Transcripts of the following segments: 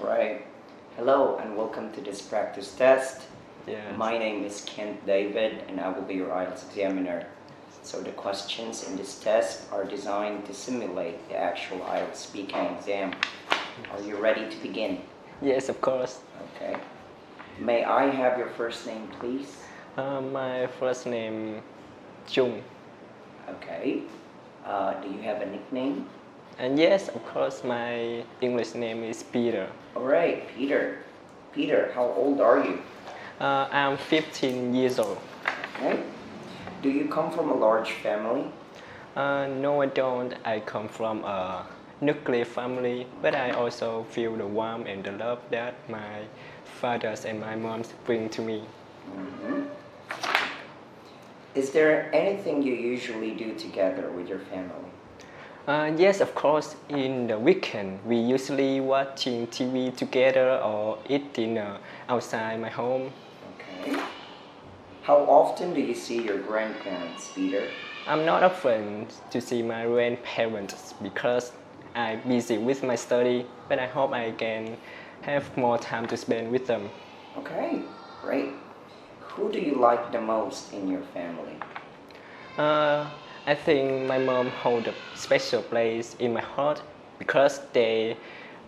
Right. Hello and welcome to this practice test. Yes. My name is Kent David and I will be your IELTS examiner. So the questions in this test are designed to simulate the actual IELTS speaking exam. Are you ready to begin? Yes, of course. Okay. May I have your first name, please? My first name, Trung. Okay. Do you have a nickname? And yes, of course, my English name is Peter. All right, Peter. Peter, how old are you? I'm 15 years old. Okay. Do you come from a large family? No, I don't. I come from a nuclear family, but I also feel the warmth and the love that my fathers and my moms bring to me. Mm-hmm. Is there anything you usually do together with your family? Yes, of course. In the weekend, we usually watching TV together or eat dinner outside my home. Okay. How often do you see your grandparents, Peter? I'm not often to see my grandparents because I'm busy with my study, but I hope I can have more time to spend with them. Okay, great. Who do you like the most in your family? I think my mom holds a special place in my heart because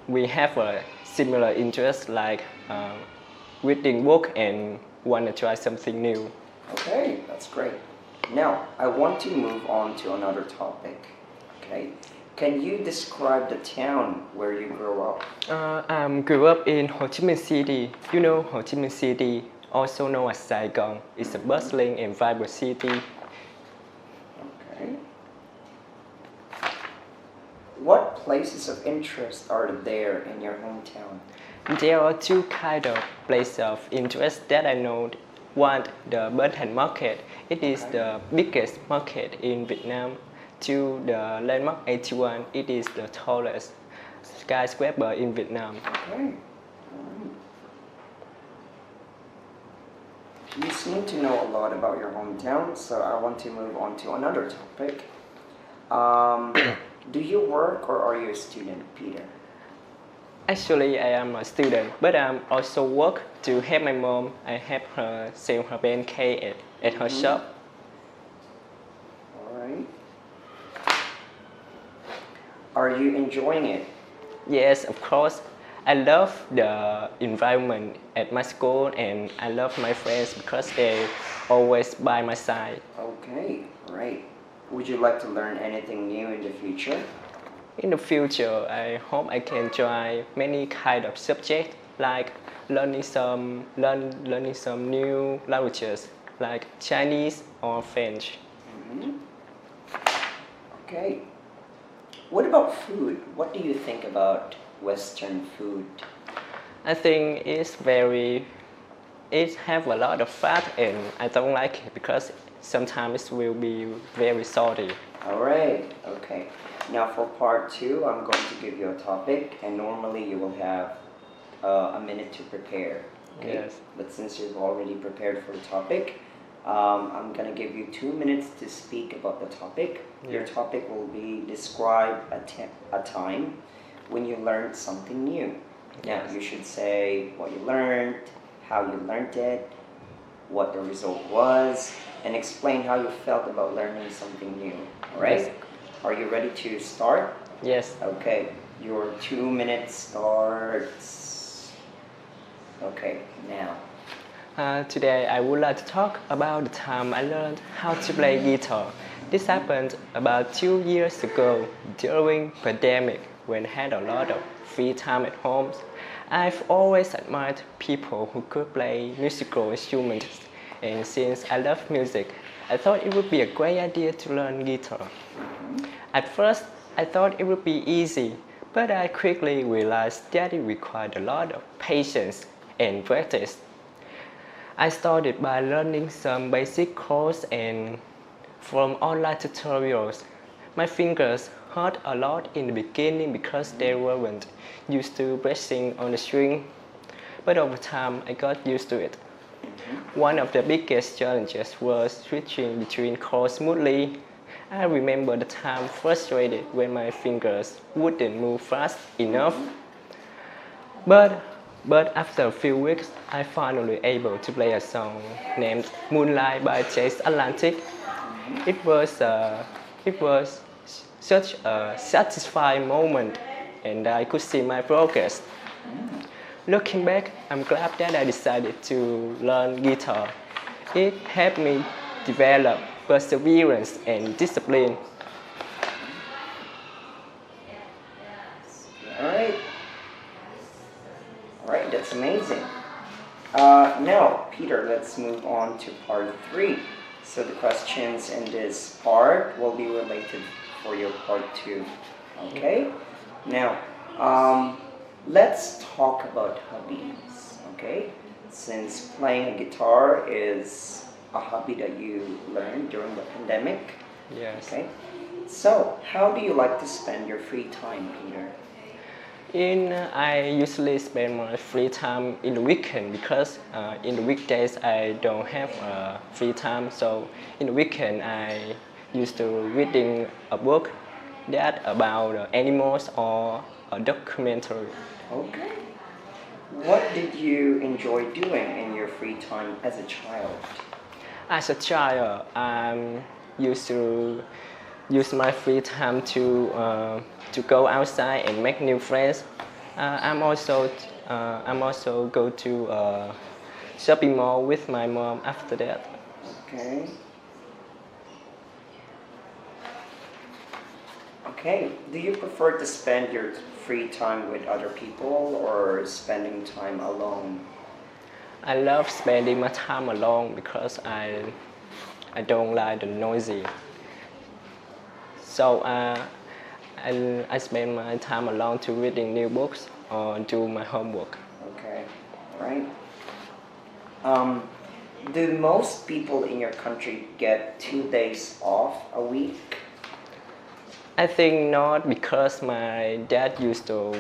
we have a similar interest like reading book and want to try something new. Okay, that's great. Now, I want to move on to another topic. Okay, can you describe the town where you grew up? I grew up in Ho Chi Minh City. You know Ho Chi Minh City, also known as Saigon. It's a bustling and vibrant city. Okay. What places of interest are there in your hometown? There are two kinds of places of interest that I know. One, the Bến Market. It is the biggest market in Vietnam. Two, the Landmark 81. It is the tallest skyscraper in Vietnam. Okay. You seem to know a lot about your hometown, so I want to move on to another topic. Do you work or are you a student, Peter? Actually, I am a student, but I also work to help my mom. I help her sell her pancake at her shop. All right. Are you enjoying it? Yes, of course. I love the environment at my school and I love my friends because they always by my side. Okay, great. Would you like to learn anything new in the future? In the future, I hope I can try many kind of subjects like learning some new languages like Chinese or French. Okay. What about food? What do you think about Western food? I think it have a lot of fat and I don't like it because sometimes it will be very salty. All right, okay. Now for part 2, I'm going to give you a topic and normally you will have a minute to prepare. Okay? Yes. But since you've already prepared for the topic, I'm going to give you 2 minutes to speak about the topic. Yeah. Your topic will be describe a time when you learned something new. Now Yes. you should say what you learned, how you learned it, what the result was, and explain how you felt about learning something new. All right? Yes. Are you ready to start? Yes. Okay, your 2 minutes starts. Okay, now. Today I would like to talk about the time I learned how to play guitar. This happened about 2 years ago during pandemic when I had a lot of free time at home. I've always admired people who could play musical instruments, and since I love music, I thought it would be a great idea to learn guitar. At first, I thought it would be easy, but I quickly realized that it required a lot of patience and practice. I started by learning some basic chords and from online tutorials. My fingers hurt a lot in the beginning because they weren't used to pressing on the string, but over time I got used to it. One of the biggest challenges was switching between chords smoothly. I remember the time frustrated when my fingers wouldn't move fast enough. But but after a few weeks, I finally able to play a song named Moonlight by Chase Atlantic. It was such a satisfying moment, and I could see my progress. Looking back, I'm glad that I decided to learn guitar. It helped me develop perseverance and discipline. Alright. Alright, that's amazing. Now, Peter, let's move on to part 3. So the questions in this part will be related for your part 2. Okay? Now, let's talk about hobbies. Okay? Since playing a guitar is a hobby that you learned during the pandemic. Yes. Okay? So, how do you like to spend your free time, Peter? I usually spend my free time in the weekend because in the weekdays I don't have free time. So in the weekend I used to reading a book that about animals or a documentary. Okay. What did you enjoy doing in your free time as a child? As a child, I used to use my free time to go outside and make new friends. I'm also go to shopping mall with my mom after that. Okay. Okay. Do you prefer to spend your free time with other people or spending time alone? I love spending my time alone because I don't like the noisy. So I spend my time alone to reading new books or do my homework. Okay, right. Do most people in your country get 2 days off a week? I think not because my dad used to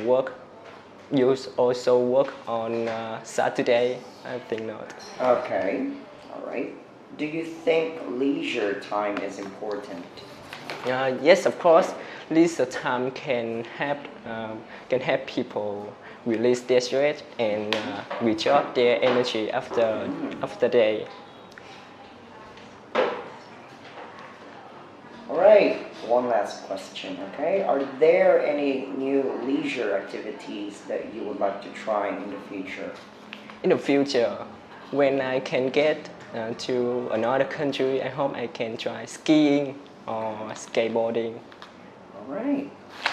also work on Saturday. I think not. Okay, all right. Do you think leisure time is important? Yes, of course. Leisure time can help people release their stress and recharge their energy after day. All right, one last question, okay? Are there any new leisure activities that you would like to try in the future? In the future, when I can get to another country, I hope I can try skiing or skateboarding. All right,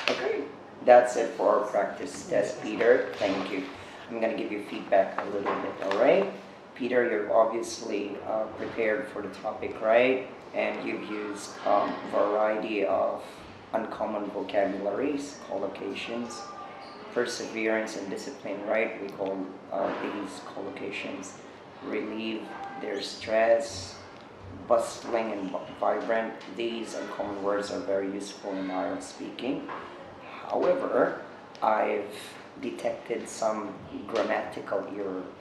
okay. That's it for our practice test, Peter. Thank you. I'm going to give you feedback a little bit, all right? Peter, you're obviously prepared for the topic, right? And you've used a variety of uncommon vocabularies, collocations, perseverance and discipline, right? We call these collocations relieve their stress, bustling and vibrant. These uncommon words are very useful in IELTS speaking. However, I've detected some grammatical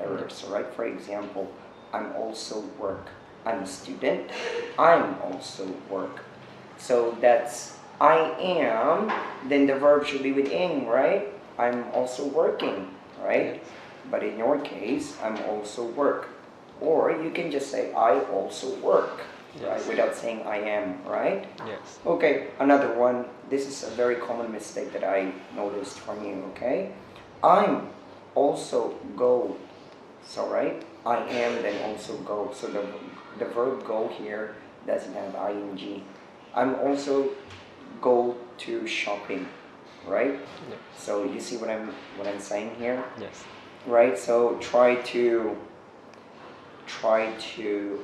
errors, right? For example, I'm also work. I'm a student. I'm also work. So that's I am, then the verb should be with ing, right? I'm also working, right? But in your case, I'm also work. Or you can just say I also work, right? Without saying I am, right? Yes. Okay, another one. This is a very common mistake that I noticed from you, okay? I'm also go. So, right? I am, then also go. So the verb go here doesn't have ing. I'm also go to shopping, right? Yeah. So you see what I'm saying here? Yes. Right? So try to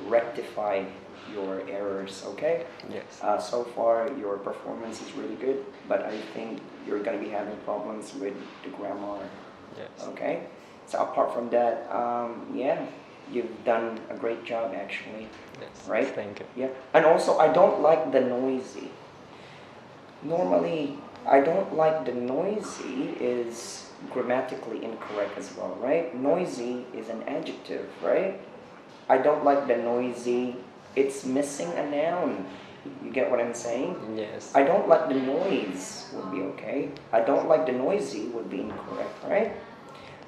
rectify your errors, okay? Yes. So far your performance is really good, but I think you're going to be having problems with the grammar. Yes. Okay? So apart from that, yeah, you've done a great job actually. Yes. Right? Thank you. Yeah. And also I don't like the noisy. Normally I don't like the noisy is grammatically incorrect as well, right? Noisy is an adjective, right? I don't like the noisy. It's missing a noun. You get what I'm saying? Yes. I don't like the noise would be okay. I don't like the noisy would be incorrect, right?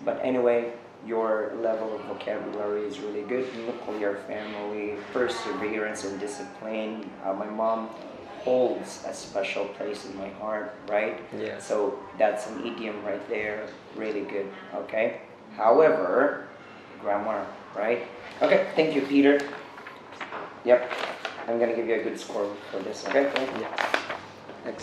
But anyway, your level of vocabulary is really good. Nuclear family, perseverance and discipline. My mom holds a special place in my heart, right? Yes. So that's an idiom right there. Really good, okay? However, grammar, right? Okay, thank you, Peter. Yep, I'm gonna give you a good score for this, okay? Yeah. Excellent.